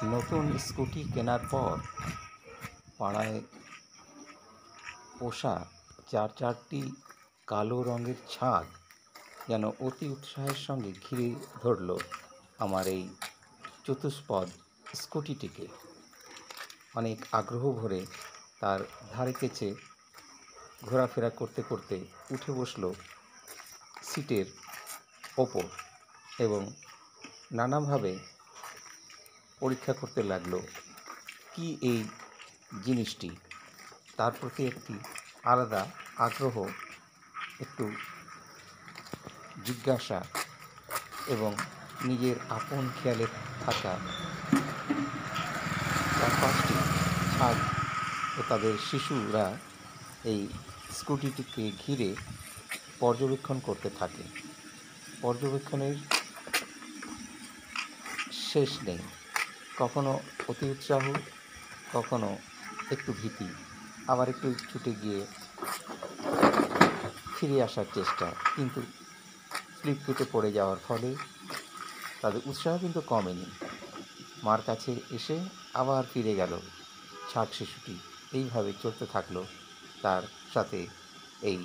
নতুন স্কুটি কেনার পর পাড়ায় পোষা চারটি কালো রঙের ছাগ যেন অতি উৎসাহের সঙ্গে ঘিরে ধরল আমার এই চতুষ্পদ স্কুটিটিকে। অনেক আগ্রহ ভরে তার ধারে কাছে ঘোরাফেরা করতে করতে উঠে বসল সিটের ওপর এবং নানাভাবে পরীক্ষা করতে লাগলো কি এই জিনিসটি। তার প্রতি একটি আলাদা আগ্রহ, একটু জিজ্ঞাসা এবং নিজের আপন খেয়ালে থাকা 4-5টি ছাগ ও তাদের শিশুরা এই স্কুটিটিকে ঘিরে পর্যবেক্ষণ করতে থাকে। পর্যবেক্ষণের শেষ নেই, কখনো অতি উৎসাহ, কখনো একটু ভীতি, আবার একটু ছুটে গিয়ে ফিরে আসার চেষ্টা, কিন্তু স্লিপ কেটে পড়ে যাওয়ার ফলে তাদের উৎসাহ কিন্তু কমেনি। মার কাছে এসে আবার ফিরে গেল ছাগ শিশুটি। এইভাবে চলতে থাকলো তার সাথে এই